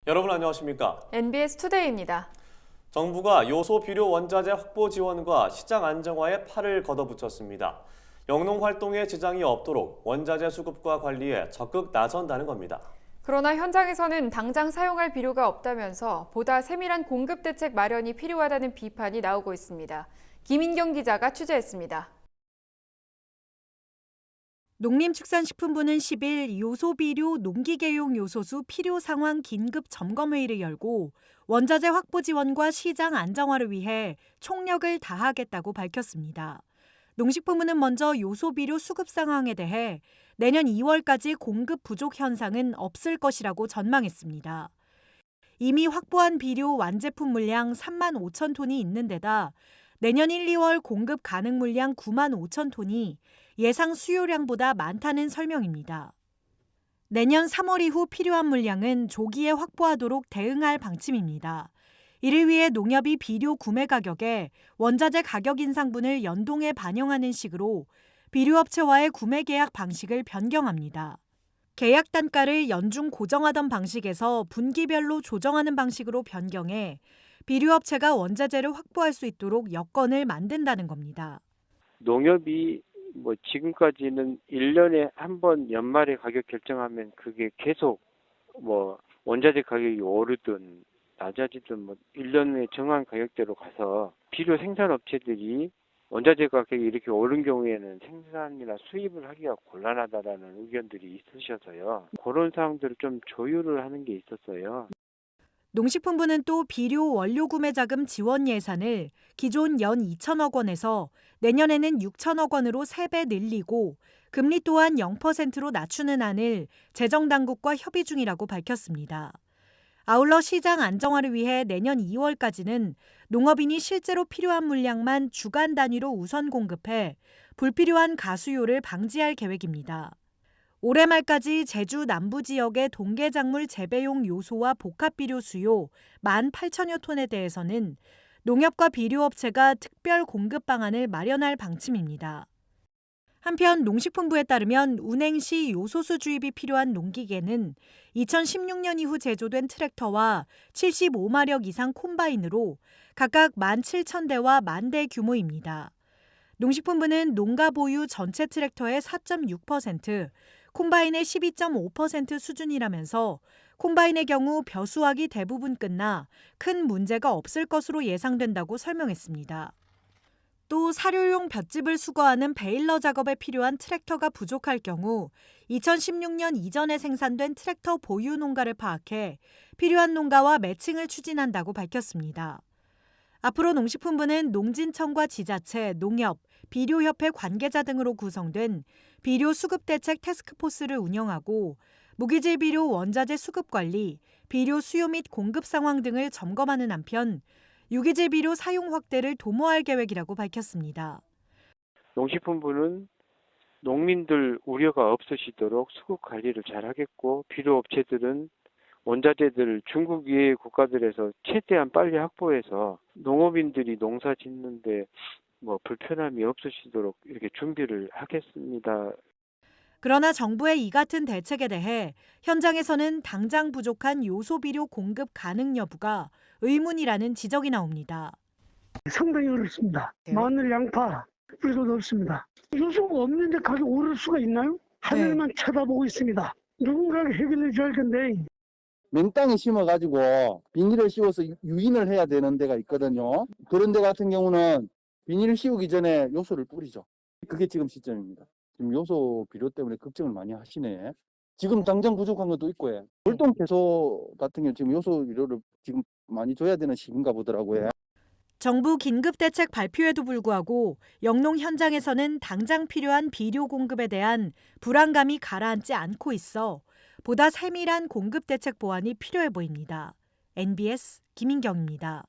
여러분 안녕하십니까? NBS 투데이입니다. 정부가 요소 비료 원자재 확보 지원과 시장 안정화에 팔을 걷어붙였습니다. 영농 활동에 지장이 없도록 원자재 수급과 관리에 적극 나선다는 겁니다. 그러나 현장에서는 당장 사용할 필요가 없다면서 보다 세밀한 공급 대책 마련이 필요하다는 비판이 나오고 있습니다. 김인경 기자가 취재했습니다. 농림축산식품부는 10일 요소비료 농기계용 요소수 필요 상황 긴급 점검회의를 열고 원자재 확보 지원과 시장 안정화를 위해 총력을 다하겠다고 밝혔습니다. 농식품부는 먼저 요소비료 수급 상황에 대해 내년 2월까지 공급 부족 현상은 없을 것이라고 전망했습니다. 이미 확보한 비료 완제품 물량 3만 5천 톤이 있는 데다 내년 1, 2월 공급 가능 물량 9만 5천 톤이 예상 수요량보다 많다는 설명입니다. 내년 3월 이후 필요한 물량은 조기에 확보하도록 대응할 방침입니다. 이를 위해 농협이 비료 구매 가격에 원자재 가격 인상분을 연동해 반영하는 식으로 비료업체와의 구매 계약 방식을 변경합니다. 계약 단가를 연중 고정하던 방식에서 분기별로 조정하는 방식으로 변경해 비료업체가 원자재를 확보할 수 있도록 여건을 만든다는 겁니다. 농협이 지금까지는 1년에 한 번 연말에 가격 결정하면 그게 계속 원자재 가격이 오르든 낮아지든 1년에 정한 가격대로 가서 비료 생산업체들이 원자재 가격이 이렇게 오른 경우에는 생산이나 수입을 하기가 곤란하다라는 의견들이 있으셔서요. 그런 사항들을 좀 조율을 하는 게 있었어요. 농식품부는 또 비료 원료 구매 자금 지원 예산을 기존 연 2천억 원에서 내년에는 6천억 원으로 3배 늘리고 금리 또한 0%로 낮추는 안을 재정당국과 협의 중이라고 밝혔습니다. 아울러 시장 안정화를 위해 내년 2월까지는 농업인이 실제로 필요한 물량만 주간 단위로 우선 공급해 불필요한 가수요를 방지할 계획입니다. 올해 말까지 제주 남부 지역의 동계작물 재배용 요소와 복합비료 수요 18,000여 톤에 대해서는 농협과 비료업체가 특별 공급 방안을 마련할 방침입니다. 한편 농식품부에 따르면 운행 시 요소수 주입이 필요한 농기계는 2016년 이후 제조된 트랙터와 75마력 이상 콤바인으로 각각 17,000대와 10,000대 규모입니다. 농식품부는 농가 보유 전체 트랙터의 4.6%, 콤바인의 12.5% 수준이라면서 콤바인의 경우 벼수확이 대부분 끝나 큰 문제가 없을 것으로 예상된다고 설명했습니다. 또 사료용 볏짚을 수거하는 베일러 작업에 필요한 트랙터가 부족할 경우 2016년 이전에 생산된 트랙터 보유 농가를 파악해 필요한 농가와 매칭을 추진한다고 밝혔습니다. 앞으로 농식품부는 농진청과 지자체, 농협, 비료협회 관계자 등으로 구성된 비료 수급 대책 태스크포스를 운영하고 무기질 비료 원자재 수급 관리, 비료 수요 및 공급 상황 등을 점검하는 한편 유기질 비료 사용 확대를 도모할 계획이라고 밝혔습니다. 농식품부는 농민들 우려가 없으시도록 수급 관리를 잘 하겠고 비료업체들은 원자재들 중국 이외의 국가들에서 최대한 빨리 확보해서 농업인들이 농사 짓는데 불편함이 없으시도록 이렇게 준비를 하겠습니다. 그러나 정부의 이 같은 대책에 대해 현장에서는 당장 부족한 요소 비료 공급 가능 여부가 의문이라는 지적이 나옵니다. 상당히 어렵습니다. 마늘, 양파, 뿌리도 없습니다. 요소가 없는데 가격 오를 수가 있나요? 하늘만 쳐다보고 있습니다. 누군가가 해결해 줘야 할 건데. 맨땅에 심어가지고 비닐을 씌워서 유인을 해야 되는 데가 있거든요. 그런 데 같은 경우는 비닐을 씌우기 전에 요소를 뿌리죠. 그게 지금 시점입니다. 지금 요소 비료 때문에 걱정을 많이 하시네. 지금 당장 부족한 것도 있고, 월동 채소 같은 경우 지금 요소 비료를 지금 많이 줘야 되는 시기인가 보더라고요. 정부 긴급 대책 발표에도 불구하고 영농 현장에서는 당장 필요한 비료 공급에 대한 불안감이 가라앉지 않고 있어 보다 세밀한 공급 대책 보완이 필요해 보입니다. NBS 김인경입니다.